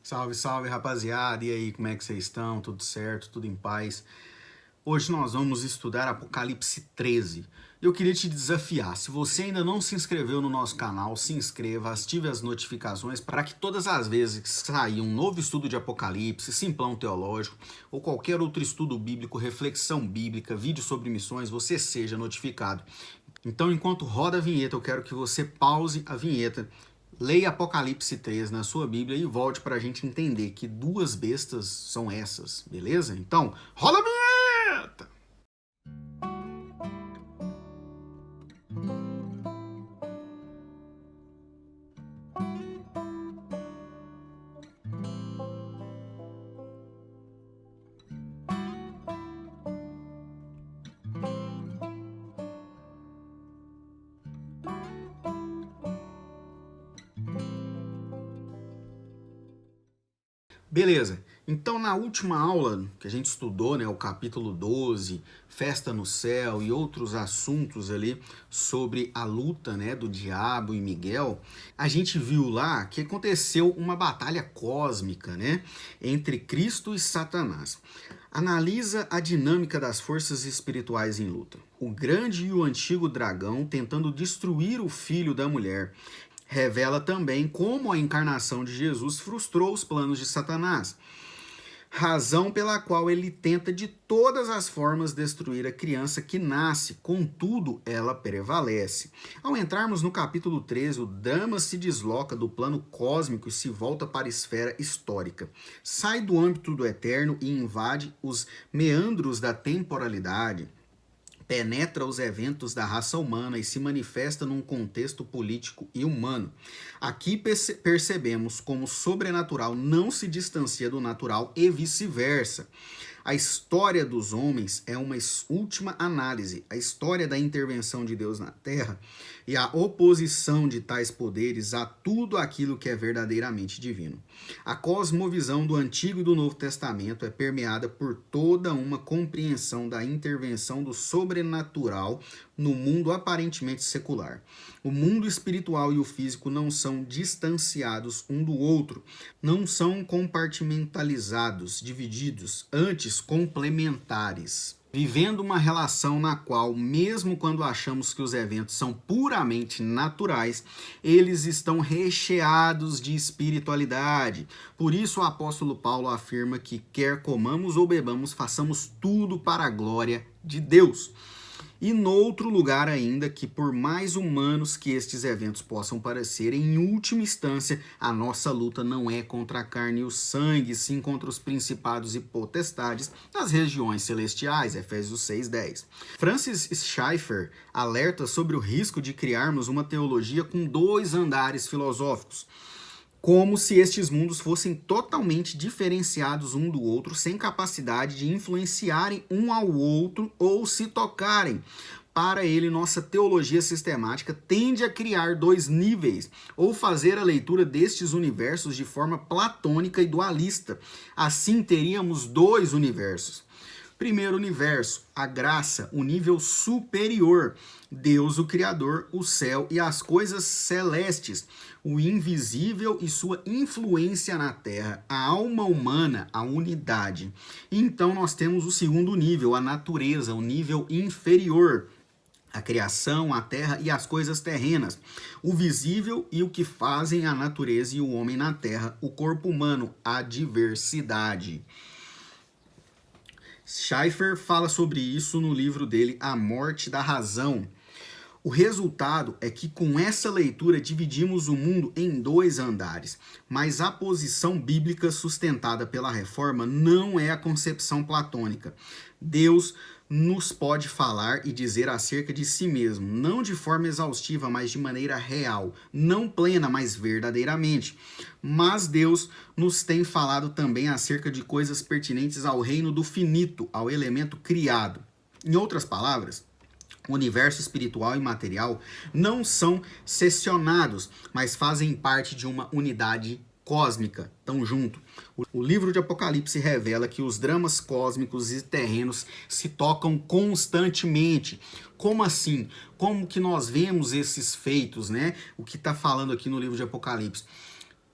Salve, salve, rapaziada! E aí, como é que vocês estão? Tudo certo? Tudo em paz? Hoje nós vamos estudar Apocalipse 13. Eu queria te desafiar, se você ainda não se inscreveu no nosso canal, se inscreva, ative as notificações para que todas as vezes que sair um novo estudo de Apocalipse, simplão teológico ou qualquer outro estudo bíblico, reflexão bíblica, vídeo sobre missões, você seja notificado. Então, enquanto roda a vinheta, eu quero que você pause a vinheta, leia Apocalipse 3 na sua Bíblia e volte para a gente entender que duas bestas são essas, beleza? Então, roda a vinheta! Beleza, então na última aula que a gente estudou, né, o capítulo 12, festa no céu e outros assuntos ali sobre a luta, né, do diabo e Miguel, a gente viu lá que aconteceu uma batalha cósmica, né, entre Cristo e Satanás. Analisa a dinâmica das forças espirituais em luta. O grande e o antigo dragão tentando destruir o filho da mulher. Revela também como a encarnação de Jesus frustrou os planos de Satanás, razão pela qual ele tenta de todas as formas destruir a criança que nasce, contudo ela prevalece. Ao entrarmos no capítulo 13, o drama se desloca do plano cósmico e se volta para a esfera histórica. Sai do âmbito do eterno e invade os meandros da temporalidade, penetra os eventos da raça humana e se manifesta num contexto político e humano. Aqui percebemos como o sobrenatural não se distancia do natural e vice-versa. A história dos homens é uma última análise, a história da intervenção de Deus na Terra e a oposição de tais poderes a tudo aquilo que é verdadeiramente divino. A cosmovisão do Antigo e do Novo Testamento é permeada por toda uma compreensão da intervenção do sobrenatural no mundo aparentemente secular. O mundo espiritual e o físico não são distanciados um do outro, não são compartimentalizados, divididos, antes complementares, vivendo uma relação na qual, mesmo quando achamos que os eventos são puramente naturais, eles estão recheados de espiritualidade. Por isso o apóstolo Paulo afirma que quer comamos ou bebamos, façamos tudo para a glória de Deus. E noutro lugar ainda, que por mais humanos que estes eventos possam parecer, em última instância, a nossa luta não é contra a carne e o sangue, sim contra os principados e potestades nas regiões celestiais, Efésios 6:10. Francis Schaeffer alerta sobre o risco de criarmos uma teologia com dois andares filosóficos, como se estes mundos fossem totalmente diferenciados um do outro, sem capacidade de influenciarem um ao outro ou se tocarem. Para ele, nossa teologia sistemática tende a criar dois níveis, ou fazer a leitura destes universos de forma platônica e dualista. Assim, teríamos dois universos. Primeiro universo, a graça, o nível superior, Deus o Criador, o céu e as coisas celestes, o invisível e sua influência na terra, a alma humana, a unidade. Então nós temos o segundo nível, a natureza, o nível inferior, a criação, a terra e as coisas terrenas, o visível e o que fazem a natureza e o homem na terra, o corpo humano, a diversidade. Schaeffer fala sobre isso no livro dele A Morte da Razão. O resultado é que com essa leitura dividimos o mundo em dois andares, mas a posição bíblica sustentada pela Reforma não é a concepção platônica. Deus nos pode falar e dizer acerca de si mesmo, não de forma exaustiva, mas de maneira real, não plena, mas verdadeiramente. Mas Deus nos tem falado também acerca de coisas pertinentes ao reino do finito, ao elemento criado. Em outras palavras, o universo espiritual e material não são seccionados, mas fazem parte de uma unidade cósmica, estão junto. O livro de Apocalipse revela que os dramas cósmicos e terrenos se tocam constantemente. Como assim? Como que nós vemos esses feitos, né? O que está falando aqui no livro de Apocalipse?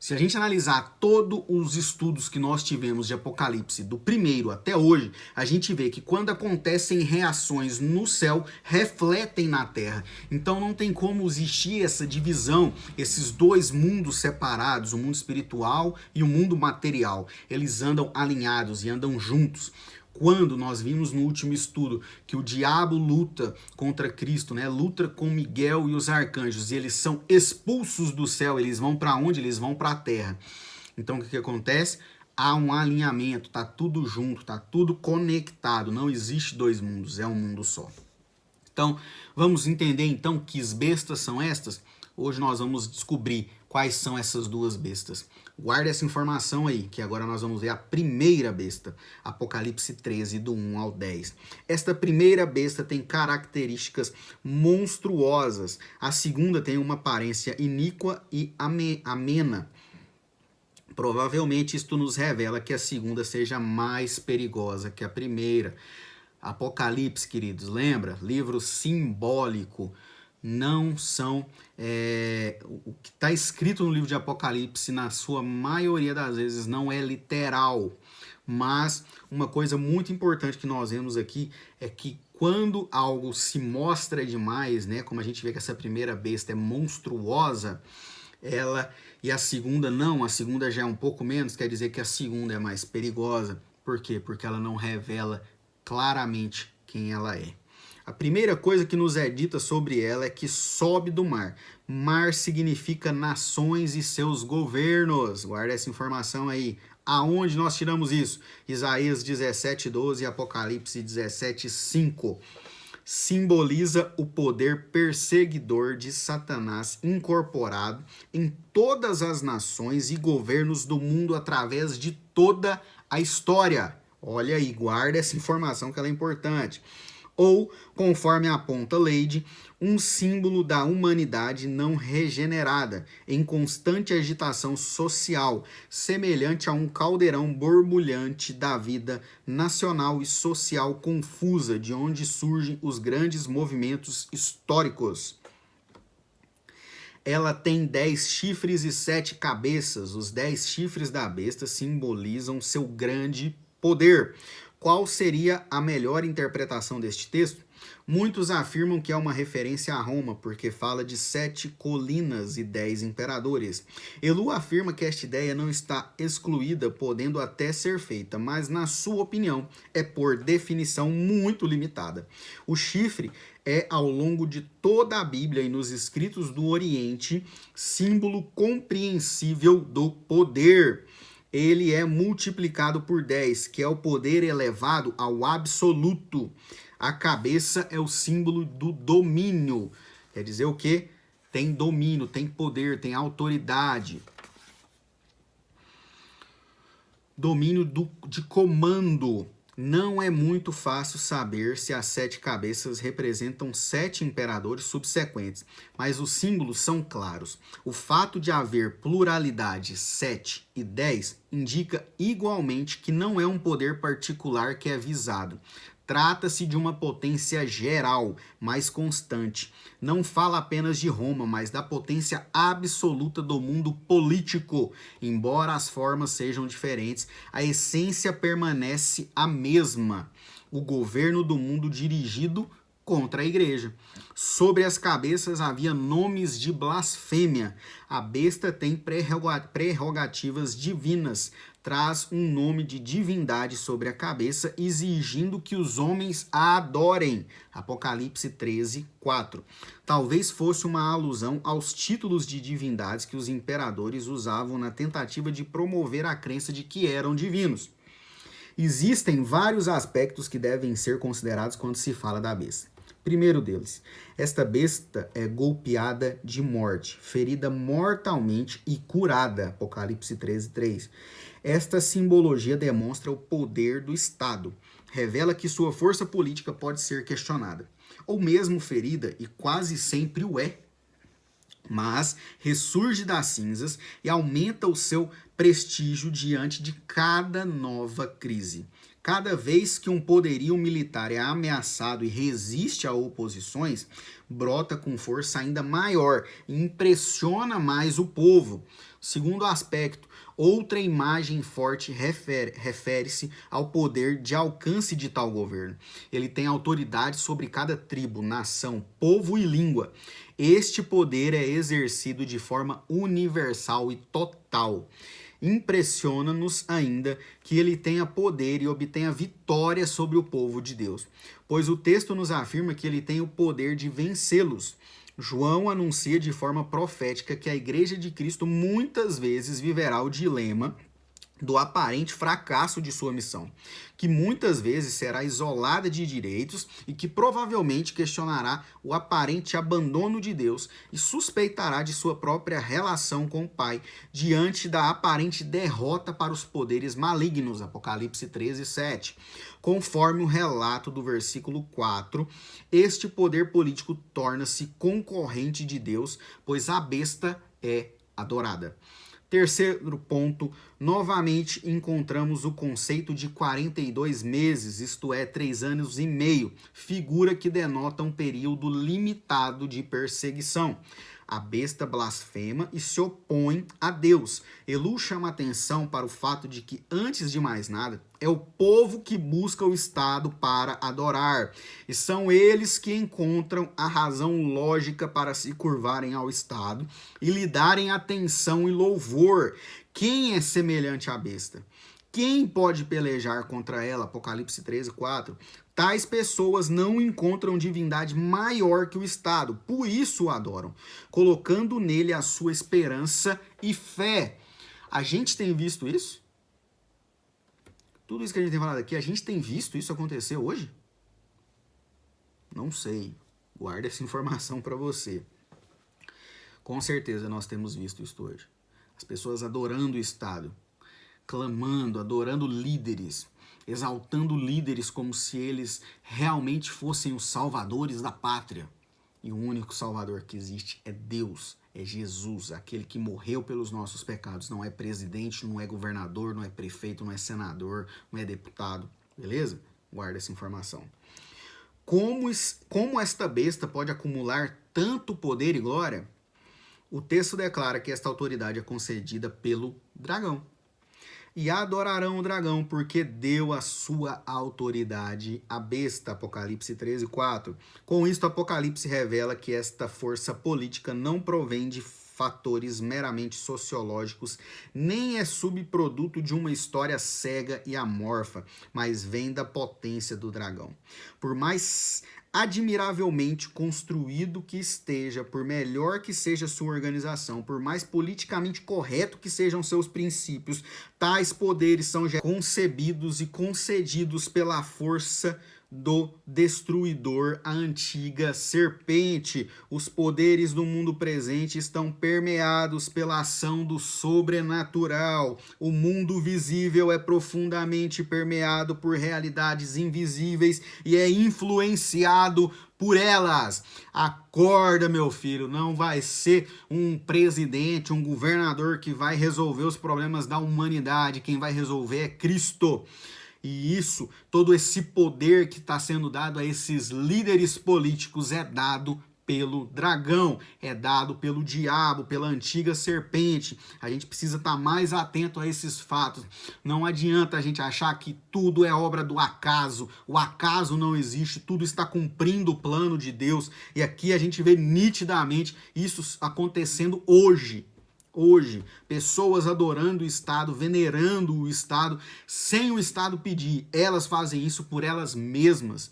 Se a gente analisar todos os estudos que nós tivemos de Apocalipse, do primeiro até hoje, a gente vê que quando acontecem reações no céu, refletem na terra. Então não tem como existir essa divisão, esses dois mundos separados, o mundo espiritual e o mundo material. Eles andam alinhados e andam juntos. Quando nós vimos no último estudo que o diabo luta contra Cristo, né? Luta com Miguel e os arcanjos, e eles são expulsos do céu, eles vão para onde? Eles vão para a terra. Então o que acontece? Há um alinhamento, tá tudo junto, tá tudo conectado, não existe dois mundos, é um mundo só. Então, vamos entender então que bestas são estas? Hoje nós vamos descobrir quais são essas duas bestas. Guarda essa informação aí, que agora nós vamos ver a primeira besta, Apocalipse 13, do 1 ao 10. Esta primeira besta tem características monstruosas. A segunda tem uma aparência iníqua e amena. Provavelmente isto nos revela que a segunda seja mais perigosa que a primeira. Apocalipse, queridos, lembra? Livro simbólico. Não são... o que está escrito no livro de Apocalipse, na sua maioria das vezes, não é literal. Mas uma coisa muito importante que nós vemos aqui é que quando algo se mostra demais, né, como a gente vê que essa primeira besta é monstruosa, e a segunda não, a segunda já é um pouco menos, quer dizer que a segunda é mais perigosa. Por quê? Porque ela não revela claramente quem ela é. A primeira coisa que nos é dita sobre ela é que sobe do mar. Mar significa nações e seus governos. Guarda essa informação aí. Aonde nós tiramos isso? Isaías 17:12 e Apocalipse 17:5. Simboliza o poder perseguidor de Satanás incorporado em todas as nações e governos do mundo através de toda a história. Olha aí, guarda essa informação que ela é importante. Ou, conforme aponta Leide, um símbolo da humanidade não regenerada, em constante agitação social, semelhante a um caldeirão borbulhante da vida nacional e social confusa, de onde surgem os grandes movimentos históricos. Ela tem 10 chifres e 7 cabeças. Os 10 chifres da besta simbolizam seu grande poder. Qual seria a melhor interpretação deste texto? Muitos afirmam que é uma referência a Roma, porque fala de 7 colinas e 10 imperadores. Elu afirma que esta ideia não está excluída, podendo até ser feita, mas, na sua opinião, é por definição muito limitada. O chifre é, ao longo de toda a Bíblia e nos escritos do Oriente, símbolo compreensível do poder. Ele é multiplicado por 10, que é o poder elevado ao absoluto. A cabeça é o símbolo do domínio. Quer dizer o quê? Tem domínio, tem poder, tem autoridade. Domínio de comando. Não é muito fácil saber se as 7 cabeças representam 7 imperadores subsequentes, mas os símbolos são claros. O fato de haver pluralidade 7 e 10 indica igualmente que não é um poder particular que é visado. Trata-se de uma potência geral, mais constante. Não fala apenas de Roma, mas da potência absoluta do mundo político. Embora as formas sejam diferentes, a essência permanece a mesma. O governo do mundo dirigido contra a igreja. Sobre as cabeças havia nomes de blasfêmia. A besta tem prerrogativas divinas. Traz um nome de divindade sobre a cabeça, exigindo que os homens a adorem. Apocalipse 13, 4. Talvez fosse uma alusão aos títulos de divindades que os imperadores usavam na tentativa de promover a crença de que eram divinos. Existem vários aspectos que devem ser considerados quando se fala da besta. Primeiro deles, esta besta é golpeada de morte, ferida mortalmente e curada. Apocalipse 13, 3. Esta simbologia demonstra o poder do Estado. Revela que sua força política pode ser questionada, ou mesmo ferida, e quase sempre o é. Mas ressurge das cinzas e aumenta o seu prestígio diante de cada nova crise. Cada vez que um poderio militar é ameaçado e resiste a oposições, brota com força ainda maior e impressiona mais o povo. Segundo aspecto, outra imagem forte refere-se ao poder de alcance de tal governo. Ele tem autoridade sobre cada tribo, nação, povo e língua. Este poder é exercido de forma universal e total. Impressiona-nos ainda que ele tenha poder e obtenha vitória sobre o povo de Deus, pois o texto nos afirma que ele tem o poder de vencê-los. João anuncia de forma profética que a Igreja de Cristo muitas vezes viverá o dilema do aparente fracasso de sua missão, que muitas vezes será isolada de direitos e que provavelmente questionará o aparente abandono de Deus e suspeitará de sua própria relação com o Pai diante da aparente derrota para os poderes malignos, Apocalipse 13:7. Conforme o relato do versículo 4, este poder político torna-se concorrente de Deus, pois a besta é adorada. Terceiro ponto, novamente encontramos o conceito de 42 meses, isto é, 3 anos e meio, figura que denota um período limitado de perseguição. A besta blasfema e se opõe a Deus. Elu chama atenção para o fato de que, antes de mais nada, é o povo que busca o Estado para adorar. E são eles que encontram a razão lógica para se curvarem ao Estado e lhe darem atenção e louvor. Quem é semelhante à besta? Quem pode pelejar contra ela? Apocalipse 13:4. Tais pessoas não encontram divindade maior que o Estado, por isso o adoram, colocando nele a sua esperança e fé. A gente tem visto isso? Tudo isso que a gente tem falado aqui, a gente tem visto isso acontecer hoje? Não sei. Guarda essa informação para você. Com certeza nós temos visto isso hoje. As pessoas adorando o Estado, clamando, adorando líderes, exaltando líderes como se eles realmente fossem os salvadores da pátria. E o único salvador que existe é Deus, é Jesus, aquele que morreu pelos nossos pecados. Não é presidente, não é governador, não é prefeito, não é senador, não é deputado. Beleza? Guarda essa informação. Como esta besta pode acumular tanto poder e glória? O texto declara que esta autoridade é concedida pelo dragão. E adorarão o dragão, porque deu a sua autoridade à besta, Apocalipse 13:4. Com isto, Apocalipse revela que esta força política não provém de fatores meramente sociológicos, nem é subproduto de uma história cega e amorfa, mas vem da potência do dragão. Por mais admiravelmente construído que esteja, por melhor que seja sua organização, por mais politicamente correto que sejam seus princípios, tais poderes são concebidos e concedidos pela força do destruidor, a antiga serpente. Os poderes do mundo presente estão permeados pela ação do sobrenatural. O mundo visível é profundamente permeado por realidades invisíveis e é influenciado por elas. Acorda, meu filho, não vai ser um presidente, um governador que vai resolver os problemas da humanidade. Quem vai resolver é Cristo. E isso, todo esse poder que está sendo dado a esses líderes políticos é dado pelo dragão, é dado pelo diabo, pela antiga serpente. A gente precisa estar mais atento a esses fatos. Não adianta a gente achar que tudo é obra do acaso. O acaso não existe, tudo está cumprindo o plano de Deus. E aqui a gente vê nitidamente isso acontecendo hoje. Hoje, pessoas adorando o Estado, venerando o Estado, sem o Estado pedir. Elas fazem isso por elas mesmas.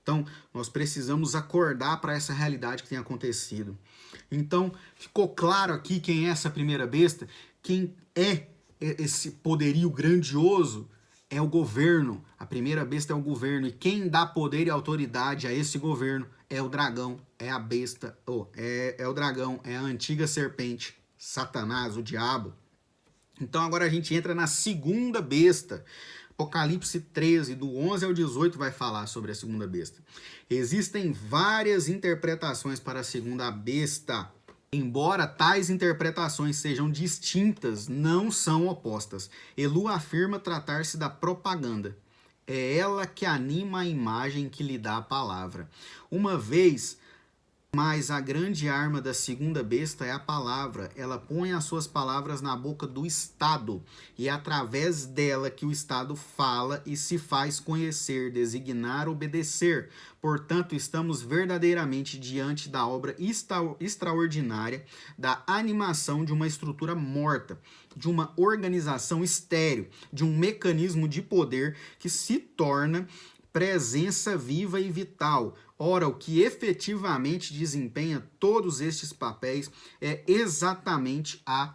Então, nós precisamos acordar para essa realidade que tem acontecido. Então, ficou claro aqui quem é essa primeira besta? Quem é esse poderio grandioso? É o governo. A primeira besta é o governo. E quem dá poder e autoridade a esse governo é o dragão, é a besta, é o dragão, é a antiga serpente. Satanás, o diabo. Então agora a gente entra na segunda besta. Apocalipse 13, do 11 ao 18, vai falar sobre a segunda besta. Existem várias interpretações para a segunda besta. Embora tais interpretações sejam distintas, não são opostas. Elu afirma tratar-se da propaganda. É ela que anima a imagem que lhe dá a palavra. Uma vez Mas a grande arma da segunda besta é a palavra. Ela põe as suas palavras na boca do Estado. E é através dela que o Estado fala e se faz conhecer, designar, obedecer. Portanto, estamos verdadeiramente diante da obra extraordinária da animação de uma estrutura morta, de uma organização estéril, de um mecanismo de poder que se torna presença viva e vital. Ora, o que efetivamente desempenha todos estes papéis é exatamente a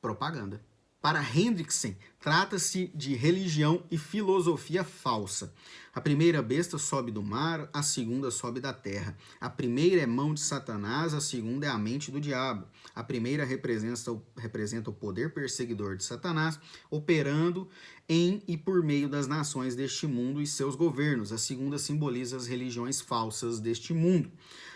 propaganda. Para Hendrickson, trata-se de religião e filosofia falsa. A primeira besta sobe do mar, a segunda sobe da terra. A primeira é mão de Satanás, a segunda é a mente do diabo. A primeira representa o poder perseguidor de Satanás, operando em e por meio das nações deste mundo e seus governos. A segunda simboliza as religiões falsas deste mundo.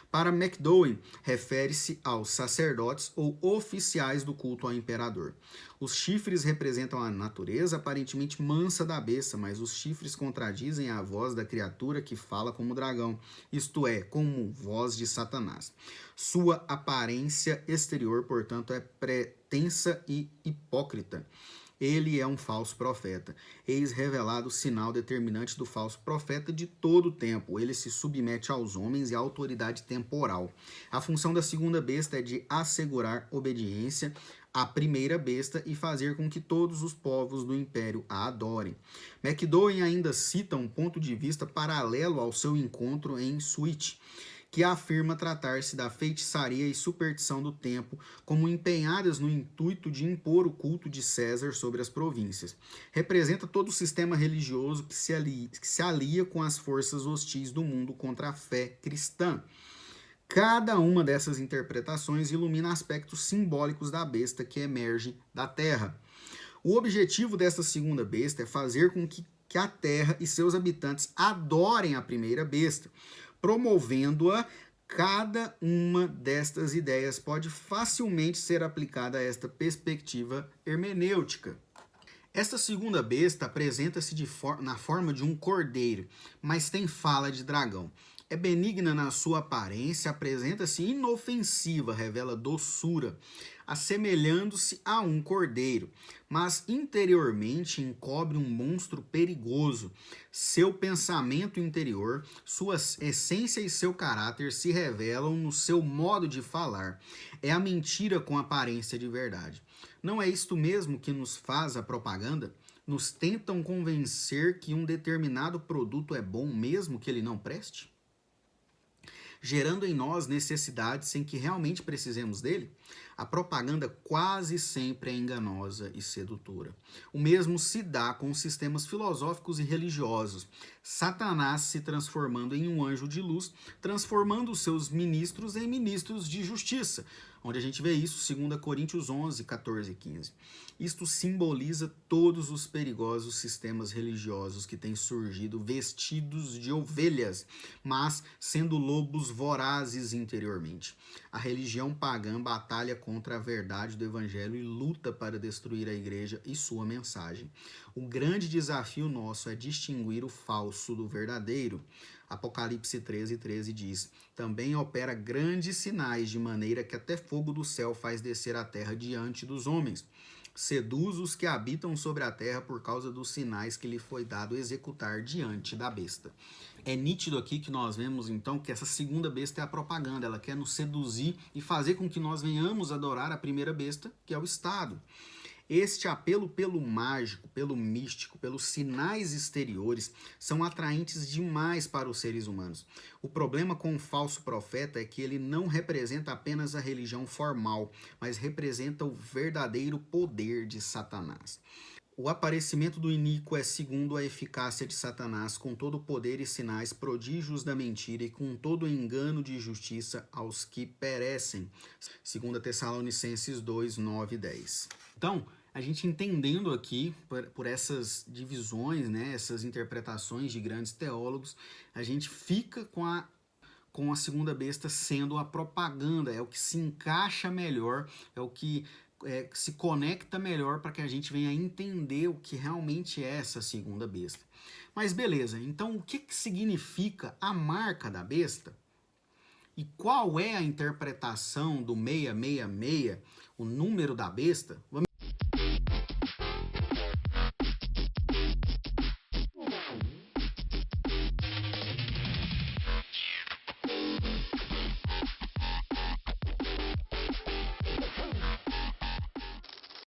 Para McDowell, refere-se aos sacerdotes ou oficiais do culto ao imperador. Os chifres representam a natureza aparentemente mansa da besta, mas os chifres contradizem a voz da criatura que fala como dragão, isto é, como voz de Satanás. Sua aparência exterior, portanto, é pretensa e hipócrita. Ele é um falso profeta. Eis revelado o sinal determinante do falso profeta de todo o tempo. Ele se submete aos homens e à autoridade temporal. A função da segunda besta é de assegurar obediência à primeira besta e fazer com que todos os povos do império a adorem. McDowell ainda cita um ponto de vista paralelo ao seu encontro em Switch, que afirma tratar-se da feitiçaria e superstição do tempo como empenhadas no intuito de impor o culto de César sobre as províncias. Representa todo o sistema religioso que se alia com as forças hostis do mundo contra a fé cristã. Cada uma dessas interpretações ilumina aspectos simbólicos da besta que emerge da terra. O objetivo desta segunda besta é fazer com que a terra e seus habitantes adorem a primeira besta, promovendo-a. Cada uma destas ideias pode facilmente ser aplicada a esta perspectiva hermenêutica. Esta segunda besta apresenta-se na forma de um cordeiro, mas tem fala de dragão. É benigna na sua aparência, apresenta-se inofensiva, revela doçura, assemelhando-se a um cordeiro, mas interiormente encobre um monstro perigoso. Seu pensamento interior, sua essência e seu caráter se revelam no seu modo de falar. É a mentira com aparência de verdade. Não é isto mesmo que nos faz a propaganda? Nos tentam convencer que um determinado produto é bom mesmo que ele não preste? Gerando em nós necessidades sem que realmente precisemos dele? A propaganda quase sempre é enganosa e sedutora. O mesmo se dá com os sistemas filosóficos e religiosos. Satanás se transformando em um anjo de luz, transformando os seus ministros em ministros de justiça, onde a gente vê isso, 2 Coríntios 11, 14 e 15. Isto simboliza todos os perigosos sistemas religiosos que têm surgido vestidos de ovelhas, mas sendo lobos vorazes interiormente. A religião pagã batalha contra a verdade do evangelho e luta para destruir a igreja e sua mensagem. O grande desafio nosso é distinguir o falso do verdadeiro. Apocalipse 13, 13 diz: também opera grandes sinais, de maneira que até fogo do céu faz descer a terra diante dos homens. Seduz os que habitam sobre a terra por causa dos sinais que lhe foi dado executar diante da besta. É nítido aqui que nós vemos então que essa segunda besta é a propaganda. Ela quer nos seduzir e fazer com que nós venhamos adorar a primeira besta, que é o Estado. Este apelo pelo mágico, pelo místico, pelos sinais exteriores são atraentes demais para os seres humanos. O problema com o falso profeta é que ele não representa apenas a religião formal, mas representa o verdadeiro poder de Satanás. O aparecimento do iníquo é segundo a eficácia de Satanás, com todo o poder e sinais, prodígios da mentira e com todo o engano de justiça aos que perecem. 2 Tessalonicenses 2, 9 e 10. Então, a gente entendendo aqui por essas divisões, né, essas interpretações de grandes teólogos, a gente fica com a segunda besta sendo a propaganda, é o que se encaixa melhor, é o que se conecta melhor para que a gente venha entender o que realmente é essa segunda besta. Mas beleza, então o que significa a marca da besta? E qual é a interpretação do 666, o número da besta? Vamos